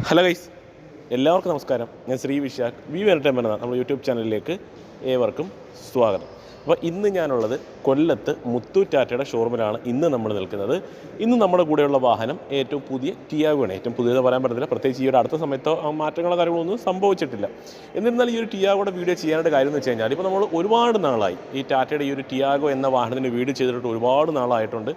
Hello guys, എല്ലാവർക്കും നമസ്കാരം. ഞാൻ ശ്രീ വിശാഖ് എന്റർടൈൻമെന്റ് എന്ന നമ്മുടെ യൂട്യൂബ് ചാനലിലേക്ക് ഏവർക്കും സ്വാഗതം. അപ്പോൾ ഇന്ന് ഞാനുള്ളത് കൊല്ലത്ത് മുത്തൂറ്റാറ്റയുടെ ഷോറൂമിലാണ് ഇന്ന് നമ്മൾ നിൽക്കുന്നത്. ഇന്ന് നമ്മുടെ കൂടെയുള്ള വാഹനം ഏറ്റവും പുതിയ ടിയാഗോയാണ്. ഏറ്റവും പുതിയത് പറയാൻ പറ്റത്തില്ല, പ്രത്യേകിച്ച് ഈ ഒരു അടുത്ത സമയത്തോ മാറ്റങ്ങളോ കാര്യങ്ങളൊന്നും സംഭവിച്ചിട്ടില്ല. എന്നിരുന്നാൽ ഈ ഒരു ടിയാഗോയുടെ വീഡിയോ ചെയ്യാനായിട്ട് കാര്യം എന്ന് വെച്ച് കഴിഞ്ഞാൽ, ഇപ്പോൾ നമ്മൾ ഒരുപാട് നാളായി ഈ ടാറ്റയുടെ ഈ ഒരു ടിയാഗോ എന്ന വാഹനത്തിൻ്റെ വീഡിയോ ചെയ്തിട്ട് ഒരുപാട് നാളായിട്ടുണ്ട്.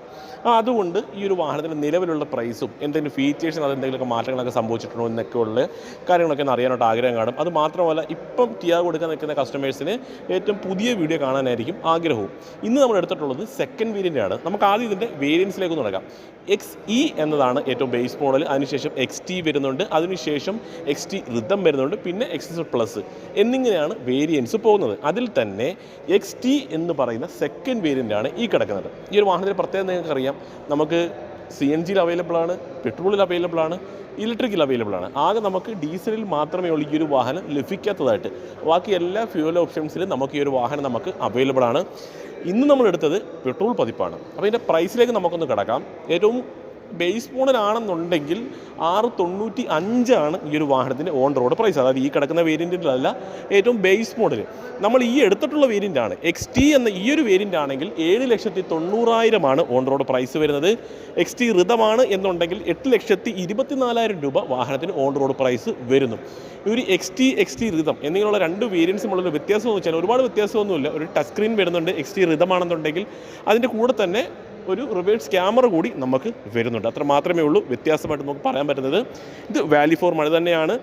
അതുകൊണ്ട് ഈ ഒരു വാഹനത്തിൻ്റെ നിലവിലുള്ള പ്രൈസും എന്തെങ്കിലും ഫീച്ചേഴ്സിന് അതെന്തെങ്കിലുമൊക്കെ മാറ്റങ്ങളൊക്കെ സംഭവിച്ചിട്ടുണ്ടോ എന്നൊക്കെയുള്ള കാര്യങ്ങളൊക്കെ ഒന്ന് അറിയാനായിട്ട് ആഗ്രഹം കാണും. അത് മാത്രമല്ല, ഇപ്പം ടിയാഗോ എടുക്കാൻ നിൽക്കുന്ന കസ്റ്റമേഴ്സിന് ഏറ്റവും പുതിയ വീഡിയോ കാണാനായിരിക്കും ആഗ്രഹവും. ഇന്ന് നമ്മൾ എടുത്തിട്ടുള്ളത് സെക്കൻഡ് വേരിയൻ്റ് ആണ്. നമുക്ക് ആദ്യം ഇതിൻ്റെ വേരിയൻസിലേക്ക് തുടങ്ങാം. XE എന്നതാണ് ഏറ്റവും ബേസ് മോഡൽ. അതിനുശേഷം XT വരുന്നുണ്ട്, അതിനുശേഷം XT റിതം വരുന്നുണ്ട്, പിന്നെ XS പ്ലസ് എന്നിങ്ങനെയാണ് വേരിയൻസ് പോകുന്നത്. അതിൽ തന്നെ XT എന്ന് പറയുന്ന സെക്കൻഡ് വേരിയൻ്റ് ആണ് ഈ കിടക്കുന്നത്. ഈ ഒരു വാഹനത്തിൻ്റെ പ്രത്യേകത നിങ്ങൾക്കറിയാം, നമുക്ക് CNGയിൽ അവൈലബിൾ ആണ്, പെട്രോളിൽ അവൈലബിൾ ആണ്, ഇലക്ട്രിക്കൽ അവൈലബിൾ ആണ്. ആകെ നമുക്ക് ഡീസലിൽ മാത്രമേ ഉള്ളൂ ഈ ഒരു വാഹനം ലഭിക്കാത്തതായിട്ട്. ബാക്കി എല്ലാ ഫ്യൂവൽ ഓപ്ഷൻസിലും നമുക്ക് ഈ ഒരു വാഹനം നമുക്ക് അവൈലബിൾ ആണ്. ഇന്ന് നമ്മൾ എടുത്തത് പെട്രോൾ പതിപ്പാണ്. അപ്പോൾ ഇതിൻ്റെ പ്രൈസിലേക്ക് നമുക്കൊന്ന് കിടക്കാം. ഏറ്റവും ബേസ് മോഡലാണെന്നുണ്ടെങ്കിൽ 695 ഈ ഒരു വാഹനത്തിൻ്റെ ഓൺ റോഡ് പ്രൈസ്. അതായത് ഈ കിടക്കുന്ന വേരിയൻറ്റിലല്ല, ഏറ്റവും ബേസ് മോഡൽ. നമ്മൾ ഈ എടുത്തിട്ടുള്ള വേരിയൻ്റ് ആണ് XT എന്ന ഈ ഒരു വേരിയൻ്റ് ആണെങ്കിൽ 7,90,000 ഓൺ റോഡ് പ്രൈസ് വരുന്നത്. XT റിതമാണ് എന്നുണ്ടെങ്കിൽ 8,24,000 രൂപ വാഹനത്തിന് ഓൺ റോഡ് പ്രൈസ് വരുന്നു. ഒരു XT റിതം എന്നിങ്ങനെയുള്ള രണ്ട് വേരിയൻസുമുള്ള വ്യത്യാസം എന്ന് വെച്ചാൽ ഒരുപാട് വ്യത്യാസമൊന്നുമില്ല. ഒരു ടച്ച് സ്ക്രീൻ വരുന്നുണ്ട് XT റിതമാണെന്നുണ്ടെങ്കിൽ, അതിൻ്റെ കൂടെ തന്നെ ഒരു റിവേഴ്സ് ക്യാമറ കൂടി നമുക്ക് വരുന്നുണ്ട്. അത്ര മാത്രമേ ഉള്ളൂ വ്യത്യാസമായിട്ട് നമുക്ക് പറയാൻ പറ്റുന്നത്. ഇത് വാല്യൂ ഫോർ മണി തന്നെയാണ്.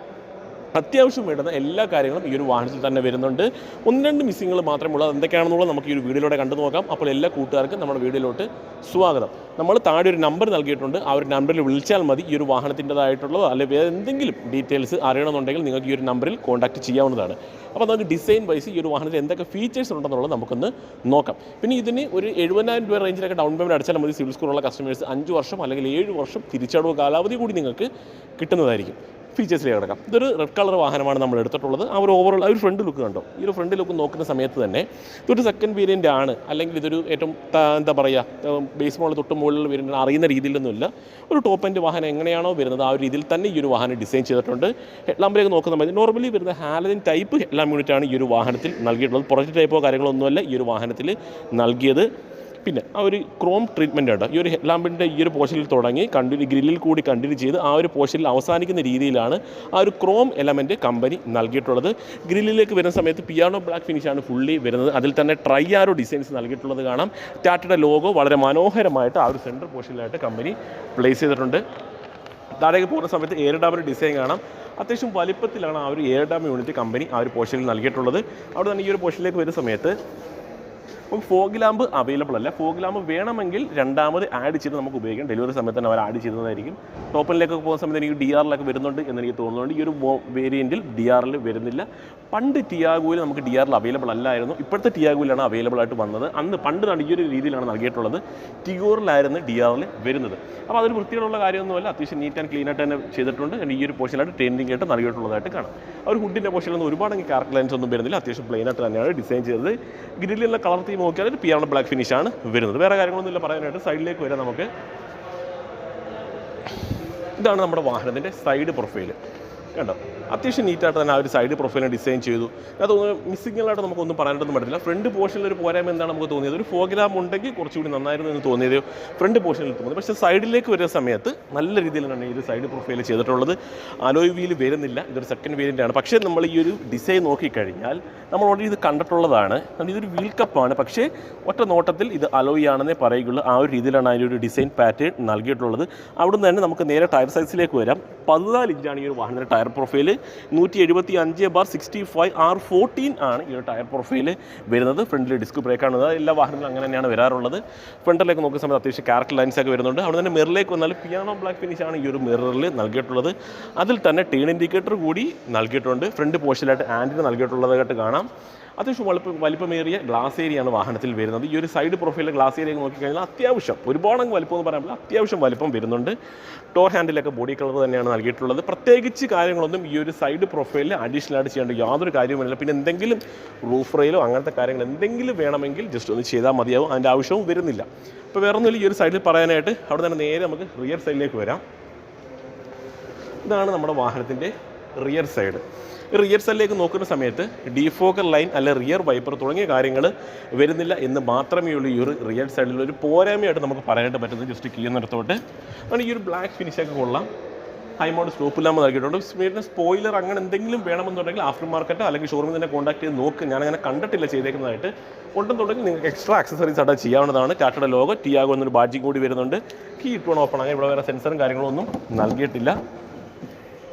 അത്യാവശ്യം വേണ്ടുന്ന എല്ലാ കാര്യങ്ങളും ഈ ഒരു വാഹനത്തിൽ തന്നെ വരുന്നുണ്ട്. 1-2 മിസ്സിങ്ങൾ മാത്രമേ ഉള്ളൂ. എന്തൊക്കെയാണെന്നുള്ളത് നമുക്ക് ഈ ഒരു വീഡിയോയിലൂടെ കണ്ടു നോക്കാം. അപ്പോൾ എല്ലാ കൂട്ടുകാർക്കും നമ്മുടെ വീഡിയോയിലോട്ട് സ്വാഗതം. നമ്മൾ താഴെ ഒരു നമ്പർ നൽകിയിട്ടുണ്ട്. ആ ഒരു നമ്പറിൽ വിളിച്ചാൽ മതി. ഈ ഒരു വാഹനത്തിൻ്റെതായിട്ടുള്ളതോ അല്ലെങ്കിൽ വേറെ എന്തെങ്കിലും ഡീറ്റെയിൽസ് അറിയണമെന്നുണ്ടെങ്കിൽ നിങ്ങൾക്ക് ഈ ഒരു നമ്പറിൽ കോൺടാക്ട് ചെയ്യാവുന്നതാണ്. അപ്പോൾ നമുക്ക് ഡിസൈൻ വൈസ് ഈ ഒരു വാഹനത്തിൽ എന്തൊക്കെ ഫീച്ചേഴ്സ് ഉണ്ടെന്നുള്ളത് നമുക്കൊന്ന് നോക്കാം. പിന്നെ ഇതിന് ഒരു 70,000 രൂപ റേഞ്ചിലൊക്കെ ഡൗൺ പേയ്മെൻറ്റ് അടച്ചാൽ മതി. സിവിൽ സ്കോറുള്ള കസ്റ്റമേഴ്സ് 5 വർഷം അല്ലെങ്കിൽ 7 വർഷം തിരിച്ചടവ് കാലാവധി കൂടി നിങ്ങൾക്ക് കിട്ടുന്നതായിരിക്കും. ഫീച്ചേഴ്സിലേക്ക് കിടക്കാം. ഇതൊരു റെഡ് കളർ വാഹനമാണ് നമ്മൾ എടുത്തിട്ടുള്ളത്. ആ ഒരു ഓവറോൾ ആ ഒരു ഫ്രണ്ട് ലുക്ക് കണ്ടോ? ഈ ഒരു ഫ്രണ്ട് ലുക്ക് നോക്കുന്ന സമയത്ത് തന്നെ ഇതൊരു സെക്കൻഡ് വേരിയൻ്റ് ആണ്, അല്ലെങ്കിൽ ഇതൊരു ഏറ്റവും എന്താ പറയുക ബേസ് മോഡൽ തൊട്ട് മുകളിൽ വേരിയൻ്റ് അറിയുന്ന രീതിയിലൊന്നുമില്ല. ഒരു ടോപ്പ് എൻഡ് വാഹനം എങ്ങനെയാണോ വരുന്നത് ആ ഒരു രീതിയിൽ തന്നെ ഈ ഒരു വാഹനം ഡിസൈൻ ചെയ്തിട്ടുണ്ട്. ഹെഡ്ലാമ്പിലേക്ക് നോക്കുന്ന സമയത്ത് നോർമലി വരുന്ന ഹാലജൻ ടൈപ്പ് ഹെഡ്ലാമ്പ് യൂണിറ്റാണ് ഈ ഒരു വാഹനത്തിൽ നൽകിയിട്ടുള്ളത്. പ്രൊജക്ട് ടൈപ്പോ കാര്യങ്ങളൊന്നുമല്ല ഈ ഒരു വാഹനത്തിൽ നൽകിയത്. പിന്നെ ആ ഒരു ക്രോം ട്രീറ്റ്മെൻ്റ് ഉണ്ട്. ഈ ഒരു ഹെഡ്ലാമ്പിൻ്റെ ഈ ഒരു പോർഷനിൽ തുടങ്ങി ഗ്രില്ലിൽ കൂടി കണ്ടിന്യൂ ചെയ്ത് ആ ഒരു പോർഷനിൽ അവസാനിക്കുന്ന രീതിയിലാണ് ആ ഒരു ക്രോം എലമെൻറ്റ് കമ്പനി നൽകിയിട്ടുള്ളത്. ഗ്രില്ലിലേക്ക് വരുന്ന സമയത്ത് പിയാനോ ബ്ലാക്ക് ഫിനിഷാണ് ഫുള്ളി വരുന്നത്. അതിൽ തന്നെ ട്രൈയാരോ ഡിസൈൻസ് നൽകിയിട്ടുള്ളത് കാണാം. ടാറ്റയുടെ ലോഗോ വളരെ മനോഹരമായിട്ട് ആ ഒരു സെൻട്രൽ പോർഷനിലായിട്ട് കമ്പനി പ്ലേസ് ചെയ്തിട്ടുണ്ട്. താഴേക്ക് പോകുന്ന സമയത്ത് എയർ ഡാമിൻ്റെ ഡിസൈൻ കാണാം. അത്യാവശ്യം വലിപ്പത്തിലാണ് ആ ഒരു എയർ ഡാം യൂണിറ്റ് കമ്പനി ആ ഒരു പോർഷനിൽ നൽകിയിട്ടുള്ളത്. അവിടെ തന്നെ ഈ ഒരു പോർഷനിലേക്ക് വരുന്ന സമയത്ത് ഫോഗ് ലാമ്പ് അവൈലബിൾ അല്ല. ഫോഗ് ലാമ്പ് വേണമെങ്കിൽ രണ്ടാമത് ആഡ് ചെയ്ത് നമുക്ക് ഉപയോഗിക്കാം. ഡെലിവറി സമയത്ത് തന്നെ അവർ ആഡ് ചെയ്യുന്നതായിരിക്കും. ടോപ്പിലേക്ക് പോകുന്ന സമയത്ത് എനിക്ക് DRലൊക്കെ വരുന്നുണ്ട് എന്നെനിക്ക് തോന്നുന്നുണ്ട്. ഈ ഒരു വേരിയൻറ്റിൽ DRൽ വരുന്നില്ല. പണ്ട് ടിയാഗോയിൽ നമുക്ക് DRൽ അവൈലബിൾ അല്ലായിരുന്നു. ഇപ്പോഴത്തെ ടിയാഗോയിലാണ് അവൈലബിൾ ആയിട്ട് വന്നത്. പണ്ട് ഈ ഒരു രീതിയിലാണ് നൽകിയിട്ടുള്ളത്. ടിഗോറിലായിരുന്നു DRൽ വരുന്നത്. അപ്പോൾ അതൊരു വൃത്തിയുള്ള കാര്യമൊന്നുമല്ല. അത്യാവശ്യം നീറ്റ് ആൻഡ് ക്ലീൻ ആയിട്ട് തന്നെ ചെയ്തിട്ടുണ്ട്. ഈ ഒരു പോർഷനിലായിട്ട് ട്രെൻഡിങ് ആയിട്ട് നൽകിയിട്ടുള്ളതായിട്ട് കാണാം. ആ ഒരു ഹുഡിൻ്റെ പോർഷനിലൊന്നും ഒരുപാട് ക്യാരക്ടർ ലൈൻസ് ഒന്നും വരുന്നില്ല. അത്യാവശ്യം പ്ലെയിൻ ആയിട്ട് തന്നെയാണ് ഡിസൈൻ ചെയ്തത്. ഗ്രില്ലിലുള്ള കളർ തീം നോക്കിയാൽ ഒരു പിയാനോ ബ്ലാക്ക് ഫിനിഷാണ് വരുന്നത്. വേറെ കാര്യങ്ങളൊന്നുമില്ല പറയാനായിട്ട്. സൈഡിലേക്ക് വരാം നമുക്ക്. ഇതാണ് നമ്മുടെ വാഹനത്തിൻ്റെ സൈഡ് പ്രൊഫൈൽ കണ്ടോ? അത്യാവശ്യം നീറ്റായിട്ട് തന്നെ ആ ഒരു സൈഡ് പ്രൊഫൈലിനെ ഡിസൈൻ ചെയ്തു. അതൊന്നും മിസ്സിങ്ങായിട്ട് നമുക്കൊന്നും പറയാനൊന്നും പറ്റില്ല. ഫ്രണ്ട് പോർഷനിൽ ഒരു പോരായ്മ എന്താണ് നമുക്ക് തോന്നിയത്, ഒരു ഫോഗ് ലാമ്പ് ഉണ്ടെങ്കിൽ കുറച്ചുകൂടി നന്നായിരുന്നു എന്ന് തോന്നിയത് ഫ്രണ്ട് പോർഷനിൽ തോന്നി. പക്ഷേ സൈഡിലേക്ക് വരുന്ന സമയത്ത് നല്ല രീതിയിലാണ് ഈ ഒരു സൈഡ് പ്രൊഫൈൽ ചെയ്തിട്ടുള്ളത്. അലോയ് വീൽ വരുന്നില്ല. ഇതൊരു സെക്കൻഡ് വേരിയൻ്റ് ആണ്. പക്ഷേ നമ്മൾ ഈ ഒരു ഡിസൈൻ നോക്കിക്കഴിഞ്ഞാൽ നമ്മൾ ഓൾറെഡി ഇത് കണ്ടിട്ടുള്ളതാണ്. ഇതൊരു വീൽ കപ്പാണ്. പക്ഷേ ഒറ്റ നോട്ടത്തിൽ ഇത് അലോയ് ആണെന്നേ പറയുകയുള്ളൂ. ആ ഒരു രീതിയിലാണ് അതിൻ്റെ ഒരു ഡിസൈൻ പാറ്റേൺ നൽകിയിട്ടുള്ളത്. അവിടെ നിന്ന് തന്നെ നമുക്ക് നേരെ ടയർ സൈസിലേക്ക് വരാം. 14 ഇഞ്ചാണ് ഈ ഒരു വാഹനത്തിൻ്റെ ടയർ പ്രൊഫൈൽ. 175/65 R14 ആണ് ഈ ഒരു ടയർ പ്രൊഫൈൽ വരുന്നത്. ഫ്രണ്ടിൽ ഡിസ്ക് ബ്രേക്കാണ്. എല്ലാ വാഹനത്തിലും അങ്ങനെ തന്നെയാണ് വരാറുള്ളത്. ഫ്രണ്ടിലേക്ക് നോക്കുന്ന സമയത്ത് അത്യാവശ്യം ക്യാരക്ടർ ലൈൻസ് ഒക്കെ വരുന്നുണ്ട്. അവിടെ തന്നെ മിററിലേക്ക് വന്നാൽ പിയാനോ ബ്ലാക്ക് ഫിനിഷാണ് ഈ ഒരു മിററിൽ നൽകിയിട്ടുള്ളത്. അതിൽ തന്നെ ടേൺ ഇൻഡിക്കേറ്റർ കൂടി നൽകിയിട്ടുണ്ട്. ഫ്രണ്ട് പോർഷനിലായിട്ട് ആൻറ്റിന് നൽകിയിട്ടുള്ളതായിട്ട് കാണാം. അത്യാവശ്യം വലിപ്പമേറിയ ഗ്ലാസ് ഏരിയയാണ് വാഹനത്തിൽ വരുന്നത്. ഈ ഒരു സൈഡ് പ്രൊഫൈലിലെ ഗ്ലാസ് ഏരിയ നോക്കിക്കഴിഞ്ഞാൽ അത്യാവശ്യം ഒരുപാട് വലിപ്പം എന്ന് പറയാൻ അത്യാവശ്യം വലിപ്പം വരുന്നുണ്ട്. ഡോർ ഹാൻഡിലൊക്കെ ബോഡി കളർ തന്നെയാണ് നൽകിയിട്ടുള്ളത്. പ്രത്യേകിച്ച് കാര്യങ്ങളൊന്നും ഈ ഒരു സൈഡ് പ്രൊഫൈലിൽ അഡീഷണൽ ആയിട്ട് ചെയ്യേണ്ട യാതൊരു കാര്യവുമില്ല. പിന്നെ എന്തെങ്കിലും റൂഫ് റെയിലോ അങ്ങനത്തെ കാര്യങ്ങൾ എന്തെങ്കിലും വേണമെങ്കിൽ ജസ്റ്റ് ഒന്ന് ചെയ്താൽ മതിയാവും. അതിൻ്റെ ആവശ്യവും വരുന്നില്ല. ഇപ്പോൾ വേറെ ഒന്നുമില്ല ഈ ഒരു സൈഡിൽ പറയാനായിട്ട്. അവിടെ തന്നെ നേരെ നമുക്ക് റിയർ സൈഡിലേക്ക് വരാം. ഇതാണ് നമ്മുടെ വാഹനത്തിൻ്റെ റിയർ സൈഡ്. റിയർ സൈഡിലേക്ക് നോക്കുന്ന സമയത്ത് ഡിഫോക്കർ ലൈൻ അല്ലെ റിയർ വൈപ്പർ തുടങ്ങിയ കാര്യങ്ങൾ വരുന്നില്ല എന്ന് മാത്രമേ ഉള്ളൂ ഈ ഒരു റിയർ സൈഡിൽ ഒരു പോരായ്മയായിട്ട് നമുക്ക് പറയാനായിട്ട് പറ്റുന്നത്. ജസ്റ്റ് കീ എന്നിടത്തോട്ട് ആണ് ഈ ഒരു ബ്ലാക്ക് ഫിനിഷൊക്കെ കൊള്ളാം. ഹൈ മോഡ് സ്റ്റോപ്പില്ലാமல் നൽകിയിട്ടുണ്ട്. സ്പീഡിന് സ്പോയിലർ അങ്ങനെ എന്തെങ്കിലും വേണമെന്നുണ്ടെങ്കിൽ ആഫ്റ്റർ മാർക്കറ്റ് അല്ലെങ്കിൽ ഷോറൂമിൽ തന്നെ കോൺടാക്ട് ചെയ്ത് നോക്ക്. ഞാനങ്ങനെ കണ്ടിട്ടില്ല ചെയ്തേക്കുന്നതായിട്ട്. ഉണ്ടെന്നുണ്ടെങ്കിൽ നിങ്ങൾക്ക് എക്സ്ട്രാ ആക്സസറീസ് ആയിട്ട് ചെയ്യാവുന്നതാണ്. ടാറ്റയുടെ ലോഗോ ടിയാഗോ എന്നൊരു ബാഡ്ജിങ് കൂടി വരുന്നുണ്ട്. കീ ഇട്ടുകൊണ്ട് ഓപ്പൺ ആകാൻ ഇവിടെ വേറെ സെൻസറും കാര്യങ്ങളൊന്നും നൽകിയിട്ടില്ല.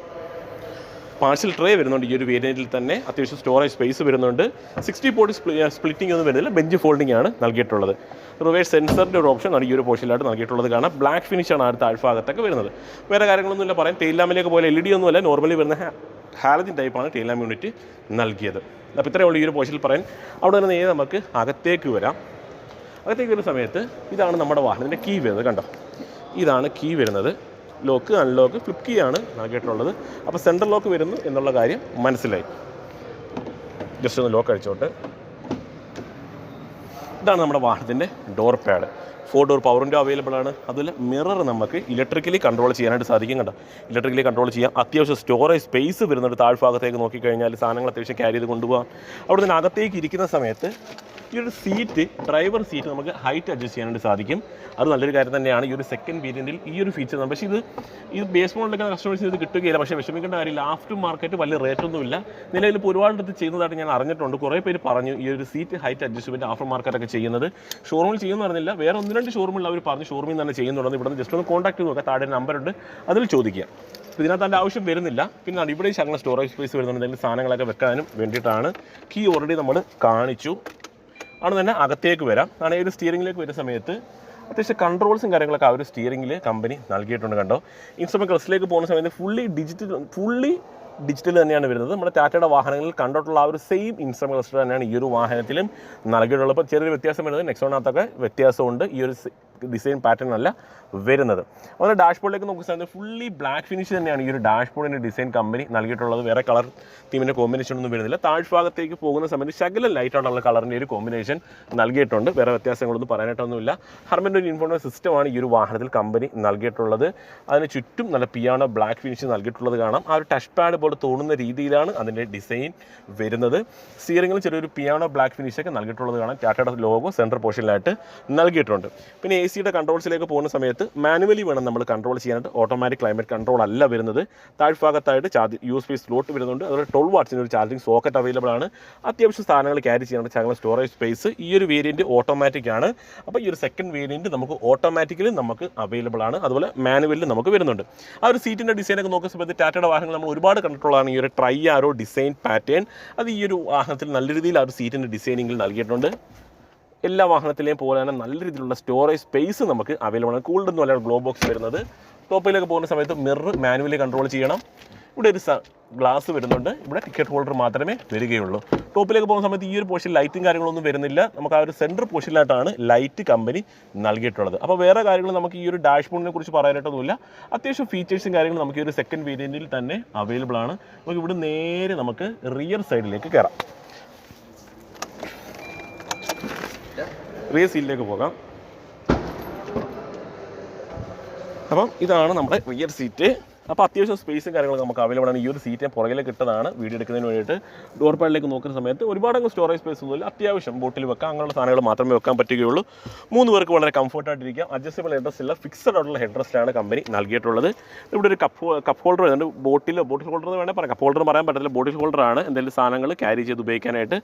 പാർസൽ ട്രേ വരുന്നുണ്ട് ഈ ഒരു വേരിയൻറ്റിൽ തന്നെ. അത്യാവശ്യം സ്റ്റോറേജ് സ്പേസ് വരുന്നുണ്ട്. 60-40 സ്പ്ലിറ്റിംഗ് ഒന്നും വരുന്നില്ല, ബെഞ്ച് ഫോൾഡിംഗ് ആണ് നൽകിയിട്ടുള്ളത്. റിവേഴ്സ് സെൻസറിൻ്റെ ഒരു ഓപ്ഷൻ ആണ് ഈ ഒരു പോർഷനിലായിട്ട് നൽകിയിട്ടുള്ളത്. കാണാം ബ്ലാക്ക് ഫിനിഷാണ് അടുത്ത താഴ്ഭാഗത്തൊക്കെ വരുന്നത്. വേറെ കാര്യങ്ങളൊന്നുമില്ല പറയാൻ. ടെയിൽ ലാമ്പിലേക്ക് പോലെ LED ഒന്നുമല്ല, നോർമലി വരുന്ന ഹാലജിൻ ടൈപ്പാണ് ടെയിൽ ലാമ്പ് യൂണിറ്റ് നൽകിയത്. അപ്പോൾ ഇത്രയേ ഉള്ളൂ ഈ ഒരു പോർഷനിൽ പറയാൻ. അവിടെ നിന്ന് നേരെ നമുക്ക് അകത്തേക്ക് വരാം. അകത്തേക്ക് വരുന്ന സമയത്ത് ഇതാണ് നമ്മുടെ വാഹനത്തിൻ്റെ കീ വരുന്നത്. കണ്ടോ, ഇതാണ് കീ വരുന്നത്. ലോക്ക് അൺലോക്ക് ഫ്ലിപ്പ് കീ ആണ് നൽകിയിട്ടുള്ളത്. അപ്പോൾ സെൻട്രൽ ലോക്ക് വരുന്നു എന്നുള്ള കാര്യം മനസ്സിലായി. ജസ്റ്റ് ഒന്ന് ലോക്ക് അടിച്ചോട്ടെ. ഇതാണ് നമ്മുടെ വാഹനത്തിൻ്റെ door pad. 4 door power window available ആണ്. അതുപോലെ മിറർ നമുക്ക് ഇലക്ട്രിക്കലി കൺട്രോൾ ചെയ്യാനായിട്ട് സാധിക്കും. കണ്ടോ, ഇലക്ട്രിക്കലി കൺട്രോൾ ചെയ്യാം. അത്യാവശ്യം സ്റ്റോറേജ് സ്പേസ് വരുന്നുണ്ട്. താഴ്ഭാഗത്തേക്ക് നോക്കിക്കഴിഞ്ഞാൽ സാധനങ്ങൾ അത്യാവശ്യം ക്യാരി ചെയ്ത് കൊണ്ടുപോകാം. അവിടെ നിന്ന് അകത്തേക്ക് ഇരിക്കുന്ന സമയത്ത് ഈ ഒരു സീറ്റ്, ഡ്രൈവർ സീറ്റ് നമുക്ക് ഹൈറ്റ് അഡ്ജസ്റ്റ് ചെയ്യാനായിട്ട് സാധിക്കും. അത് നല്ലൊരു കാര്യം തന്നെയാണ്. ഈ ഒരു സെക്കൻഡ് വേരിയൻറ്റിൽ ഈ ഒരു ഫീച്ചർ ആണ്. പക്ഷേ ഇത് ബേസ് മോഡലൊക്കെ കസ്റ്റമേഴ്സിന് ഇത് കിട്ടുകയില്ല. പക്ഷേ വിഷമിക്കേണ്ട കാര്യമില്ല. ആഫ്റ്റർ മാർക്കറ്റ് വലിയ റേറ്റൊന്നുമില്ല. നിലവിൽ ഇപ്പോൾ ഒരുപാട് ചെയ്യുന്നതായിട്ട് ഞാൻ അറിഞ്ഞിട്ടുണ്ട്. കുറേ പേര് പറഞ്ഞു ഈ ഒരു സീറ്റ് ഹൈറ്റ് അഡ്ജസ്റ്റ്മെൻറ്റ് ആഫ്റ്റർ മാർക്കറ്റൊക്കെ ചെയ്യുന്നത്. ഷോറൂമിൽ ചെയ്യുമെന്ന് പറഞ്ഞില്ല, വേറെ 1-2 ഷോറൂമിൽ അവർ പറഞ്ഞു ഷോറൂമിൽ തന്നെ ചെയ്യുന്നുണ്ടെന്ന്. ഇവിടെ നിന്ന് ജസ്റ്റ് ഒന്ന് കോൺടാക്ട് ചെയ്ത് നോക്കാം. താഴെ നമ്പറുണ്ട്, അതിൽ ചോദിക്കുക. ഇതിനകത്ത് അതിൻ്റെ ആവശ്യം വരുന്നില്ല. പിന്നെ ഇവിടെ ശകലം സ്റ്റോറേജ് സ്പേസ് വരുന്നുണ്ട്, എന്തെങ്കിലും സാധനങ്ങളൊക്കെ വെക്കാനും വേണ്ടിയിട്ടാണ്. കീ ഓൾറെഡി നമ്മൾ കാണിച്ചു. ആണ് തന്നെ അകത്തേക്ക് വരാം. ആണ് ഈ ഒരു സ്റ്റിയറിംഗിലേക്ക് വരുന്ന സമയത്ത് അത്യാവശ്യം കൺട്രോൾസും കാര്യങ്ങളൊക്കെ ആ ഒരു സ്റ്റിയറിംഗിൽ കമ്പനി നൽകിയിട്ടുണ്ട്. കണ്ടോ, ഇൻസ്ട്രുമെൻറ്റ് ക്ലസ്റ്ററിലേക്ക് പോകുന്ന സമയത്ത് ഫുള്ളി ഡിജിറ്റൽ തന്നെയാണ് വരുന്നത്. നമ്മുടെ ടാറ്റയുടെ വാഹനങ്ങളിൽ കണ്ടിട്ടുള്ള ആ ഒരു സെയിം ഇൻസ്ട്രുമെൻറ്റ് ക്ലസ്റ്റർ തന്നെയാണ് ഈ ഒരു വാഹനത്തിലും നൽകിയിട്ടുള്ളത്. അപ്പോൾ ചെറിയൊരു വ്യത്യാസം വരുന്നത് നെക്സോണിനകത്തൊക്കെ വ്യത്യാസമുണ്ട്. ഈ ഒരു ഡിസൈൻ പാറ്റേൺ അല്ല വരുന്നത്. അതുപോലെ ഡാഷ്ബോർഡിലേക്ക് നോക്കുന്ന സമയത്ത് ഫുള്ളി ബ്ലാക്ക് ഫിനിഷ് തന്നെയാണ് ഈ ഒരു ഡാഷ്ബോർഡിൻ്റെ ഡിസൈൻ കമ്പനി നൽകിയിട്ടുള്ളത്. വേറെ കളർ തീമിൻ്റെ കോമ്പിനേഷൻ ഒന്നും വരുന്നില്ല. താഴ്ഭാഗത്തേക്ക് പോകുന്ന സമയത്ത് ശകലം ലൈറ്റായിട്ടുള്ള കളറിൻ്റെ ഒരു കോമ്പിനേഷൻ നൽകിയിട്ടുണ്ട്. വേറെ വ്യത്യാസങ്ങളൊന്നും പറയാനായിട്ടൊന്നുമില്ല. ഹർമൻ്റെ ഒരു ഇൻഫോർമേഷൻ സിസ്റ്റമാണ് ഈ ഒരു വാഹനത്തിൽ കമ്പനി നൽകിയിട്ടുള്ളത്. അതിന് ചുറ്റും നല്ല പിയാനോ ബ്ലാക്ക് ഫിനിഷ് നൽകിയിട്ടുള്ളത് കാണാം. ആ ഒരു ടച്ച് പാഡ് പോലെ തോന്നുന്ന രീതിയിലാണ് അതിൻ്റെ ഡിസൈൻ വരുന്നത്. സ്റ്റിയറിംഗിൽ ചെറിയൊരു പിയാനോ ബ്ലാക്ക് ഫിനിഷൊക്കെ നൽകിയിട്ടുള്ളത് കാണാം. ടാറ്റയുടെ ലോഗോ സെൻട്രൽ പോർഷനിലായിട്ട് നൽകിയിട്ടുണ്ട്. പിന്നെ AC കൺട്രോൾസിലേക്ക് പോകുന്ന സമയത്ത് മാനുവലി വേണം നമ്മൾ കൺട്രോൾ ചെയ്യാനായിട്ട്. ഓട്ടോമാറ്റിക് ക്ലൈമറ്റ് കൺട്രോൾ അല്ല വരുന്നത്. താഴ്ഭാഗത്തായിട്ട് USB സ്ലോട്ട് വരുന്നുണ്ട്. അതുപോലെ 12 വാട്ട്സിന് ഒരു ചാർജിങ് സോക്കറ്റ് അവൈലബിൾ ആണ്. അത്യാവശ്യം സാധനങ്ങൾ ക്യാരി ചെയ്യാനായിട്ട് ശകലം സ്റ്റോറേജ് സ്പേസ്. ഈ ഒരു വേരിയൻറ്റ് ഓട്ടോമാറ്റിക് ആണ്. അപ്പോൾ ഈ ഒരു സെക്കൻഡ് വേരിയൻറ്റ് നമുക്ക് ഓട്ടോമാറ്റിക്കലി നമുക്ക് അവൈലബിൾ ആണ്. അതുപോലെ മാനുവലിൽ നമുക്ക് വരുന്നുണ്ട്. ആ ഒരു സീറ്റിൻ്റെ ഡിസൈനൊക്കെ നോക്കുന്ന സമയത്ത് ടാറ്റയുടെ വാഹനങ്ങൾ നമ്മൾ ഒരുപാട് കണ്ടിട്ടുള്ളതാണ് ഈ ഒരു ട്രൈ ആരോ ഡിസൈൻ പാറ്റേൺ. അത് ഈ ഒരു വാഹനത്തിൽ നല്ല രീതിയിൽ ആ ഒരു സീറ്റിൻ്റെ ഡിസൈനിങ്ങിൽ നൽകിയിട്ടുണ്ട്. എല്ലാ വാഹനത്തിലെയും പോലെ തന്നെ നല്ല രീതിയിലുള്ള സ്റ്റോറേജ് സ്പേസ് നമുക്ക് അവൈലബിൾ ആണ്. കൂൾഡ് ഒന്നും അല്ല ഗ്ലോ ബോക്സ് വരുന്നത്. ടോപ്പിലേക്ക് പോകുന്ന സമയത്ത് മിറർ മാനുവലി കൺട്രോൾ ചെയ്യണം. ഇവിടെ ഒരു ഗ്ലാസ് വരുന്നുണ്ട്. ഇവിടെ ടിക്കറ്റ് ഹോൾഡർ മാത്രമേ വരികയുള്ളൂ. ടോപ്പിലേക്ക് പോകുന്ന സമയത്ത് ഈ ഒരു പോർഷൻ ലൈറ്റും കാര്യങ്ങളൊന്നും വരുന്നില്ല. നമുക്ക് ആ ഒരു സെൻറ്റർ പോർഷനിലായിട്ടാണ് ലൈറ്റ് കമ്പനി നൽകിയിട്ടുള്ളത്. അപ്പോൾ വേറെ കാര്യങ്ങൾ നമുക്ക് ഈ ഒരു ഡാഷ്ബോർഡിനെ കുറിച്ച് പറയാനായിട്ടൊന്നുമില്ല. അത്യാവശ്യം ഫീച്ചേഴ്സും കാര്യങ്ങളും നമുക്ക് ഈ ഒരു സെക്കൻഡ് വേരിയൻറ്റിൽ തന്നെ അവൈലബിൾ ആണ്. നമുക്ക് ഇവിടെ നേരെ നമുക്ക് റിയർ സൈഡിലേക്ക് കയറാം. റിയർ സീറ്റിലേക്ക് പോകാം. അപ്പം ഇതാണ് നമ്മുടെ റിയർ സീറ്റ്. അപ്പോൾ അത്യാവശ്യം സ്പേസും കാര്യങ്ങളൊക്കെ നമുക്ക് അവൈലബിൾ ആണ്. ഈ ഒരു സീറ്റ് പുറകിലേക്ക് ഇട്ടതാണ് വീഡിയോ എടുക്കുന്നതിന് വേണ്ടിയിട്ട്. ഡോർ പാഡിലേക്ക് നോക്കുന്ന സമയത്ത് ഒരുപാടങ്ങ് സ്റ്റോറേജ് സ്പേസ് ഒന്നുമില്ല. അത്യാവശ്യം ബോട്ടിൽ വെക്കാം, അങ്ങനെയുള്ള സാധനങ്ങൾ മാത്രമേ വെക്കാൻ പറ്റുകയുള്ളൂ. 3 പേർക്ക് വളരെ കംഫർട്ടായിട്ടിരിക്കാം. അഡ്ജസ്റ്റബിൾ ഹെഡ്രസ് ഇല്ല, ഫിക്സഡ് ആയിട്ടുള്ള ഹെഡ്രസ്റ്റാണ് കമ്പനി നൽകിയിട്ടുള്ളത്. ഇവിടെ ഒരു കപ്പ് ഹോൾഡർ വരുന്നുണ്ട്. ബോട്ടിൽ ഹോൾഡർ എന്ന് വേണമെങ്കിൽ പറയാം. കപ്പ് ഹോൾഡർ പറയാൻ പറ്റത്തില്ല, ബോട്ടിൽ ഹോൾഡറാണ്. എന്തെങ്കിലും സാധനങ്ങൾ ക്യാരി ചെയ്ത് ഉപയോഗിക്കാനായിട്ട്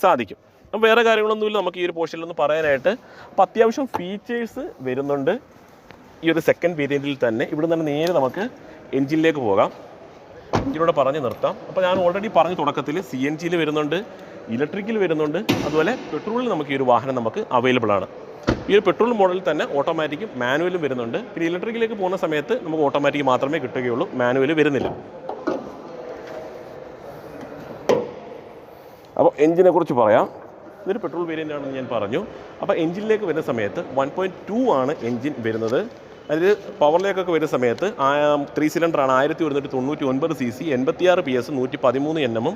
സാധിക്കും. അപ്പം വേറെ കാര്യങ്ങളൊന്നുമില്ല നമുക്ക് ഈ ഒരു പോർഷനിലൊന്ന് പറയാനായിട്ട്. അപ്പോൾ അത്യാവശ്യം ഫീച്ചേഴ്സ് വരുന്നുണ്ട് ഈ ഒരു സെക്കൻഡ് വേരിയൻറ്റിൽ തന്നെ. ഇവിടെ നിന്ന് നേരെ നമുക്ക് എൻജിനിലേക്ക് പോകാം. എൻജിനോട് പറഞ്ഞ് നിർത്താം. അപ്പോൾ ഞാൻ ഓൾറെഡി പറഞ്ഞ തുടക്കത്തിൽ CNG വരുന്നുണ്ട്, ഇലക്ട്രിക്കിൽ വരുന്നുണ്ട്, അതുപോലെ പെട്രോളിൽ നമുക്ക് ഈ ഒരു വാഹനം നമുക്ക് അവൈലബിൾ ആണ്. ഈ ഒരു പെട്രോൾ മോഡലിൽ തന്നെ ഓട്ടോമാറ്റിക്കും മാനുവലും വരുന്നുണ്ട്. പിന്നെ ഇലക്ട്രിക്കിലേക്ക് പോകുന്ന സമയത്ത് നമുക്ക് ഓട്ടോമാറ്റിക് മാത്രമേ കിട്ടുകയുള്ളൂ, മാനുവൽ വരുന്നില്ല. അപ്പോൾ എൻജിനെ കുറിച്ച് പറയാം. ഇതൊരു പെട്രോൾ വേരിയൻ്റ് ആണെന്ന് ഞാൻ പറഞ്ഞു. അപ്പോൾ എൻജിനിലേക്ക് വരുന്ന സമയത്ത് 1.2 ആണ് എൻജിൻ വരുന്നത്. അതിൽ പവറിലേക്കൊക്കെ വരുന്ന സമയത്ത് 3 സിലിണ്ടറാണ്. 1199 cc, 86 PS, 113 Nm,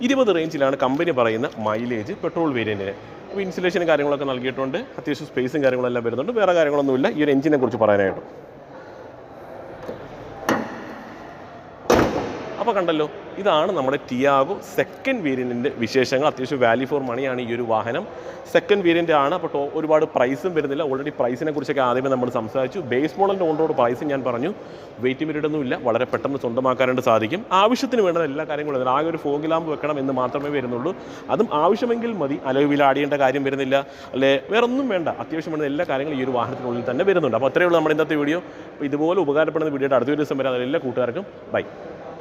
20 റേഞ്ചിലാണ് കമ്പനി പറയുന്ന മൈലേജ് പെട്രോൾ വേരിയൻറ്റിന്. അപ്പോൾ ഇൻസുലേഷനും കാര്യങ്ങളൊക്കെ നൽകിയിട്ടുണ്ട്. അത്യാവശ്യം സ്പേസും കാര്യങ്ങളെല്ലാം വരുന്നുണ്ട്. വേറെ കാര്യങ്ങളൊന്നുമില്ല ഈ ഒരു എൻജിനെ കുറിച്ച് പറയാനായിട്ട്. അപ്പോൾ കണ്ടല്ലോ, ഇതാണ് നമ്മുടെ ടിയാഗോ സെക്കൻഡ് വേരിയൻറ്റിൻ്റെ വിശേഷങ്ങൾ. അത്യാവശ്യം വാല്യൂ ഫോർ മണിയാണ് ഈ ഒരു വാഹനം. സെക്കൻഡ് വേരിയൻ്റ് ആണ്. അപ്പോൾ ഒരുപാട് പ്രൈസും വരുന്നില്ല. ഓൾറെഡി പ്രൈസിനെ കുറിച്ചൊക്കെ ആദ്യമേ നമ്മൾ സംസാരിച്ചു. ബേസ് മോഡലിൻ്റെ ഓൺ റോഡ് പ്രൈസ് ഞാൻ പറഞ്ഞു. വെയിറ്റ് പീരീഡൊന്നുമില്ല, വളരെ പെട്ടെന്ന് സ്വന്തമാക്കാനായിട്ട് സാധിക്കും. ആവശ്യത്തിന് വേണ്ട എല്ലാ കാര്യങ്ങളും വരുന്നത്. ആകെ ഒരു ഫോഗ് ലാമ്പ് വെക്കണം എന്ന് മാത്രമേ വരുന്നുള്ളൂ. അതും ആവശ്യമെങ്കിൽ മതി. അലോയ് വീൽ ആടിയേണ്ട കാര്യം വരുന്നില്ല, അല്ലെ വേറെ ഒന്നും വേണ്ട. അത്യാവശ്യം വേണ്ട എല്ലാ കാര്യങ്ങളും ഈ ഒരു വാഹനത്തിനുള്ളിൽ തന്നെ വരുന്നുണ്ട്. അപ്പോൾ അത്രയേ ഉള്ളൂ നമ്മുടെ ഇന്നത്തെ വീഡിയോ. അപ്പോൾ ഇതുപോലെ ഉപകാരപ്പെടുന്ന വീഡിയോയുടെ അടുത്ത ദിവസം വരെ എല്ലാ കൂട്ടുകാർക്കും ബൈ.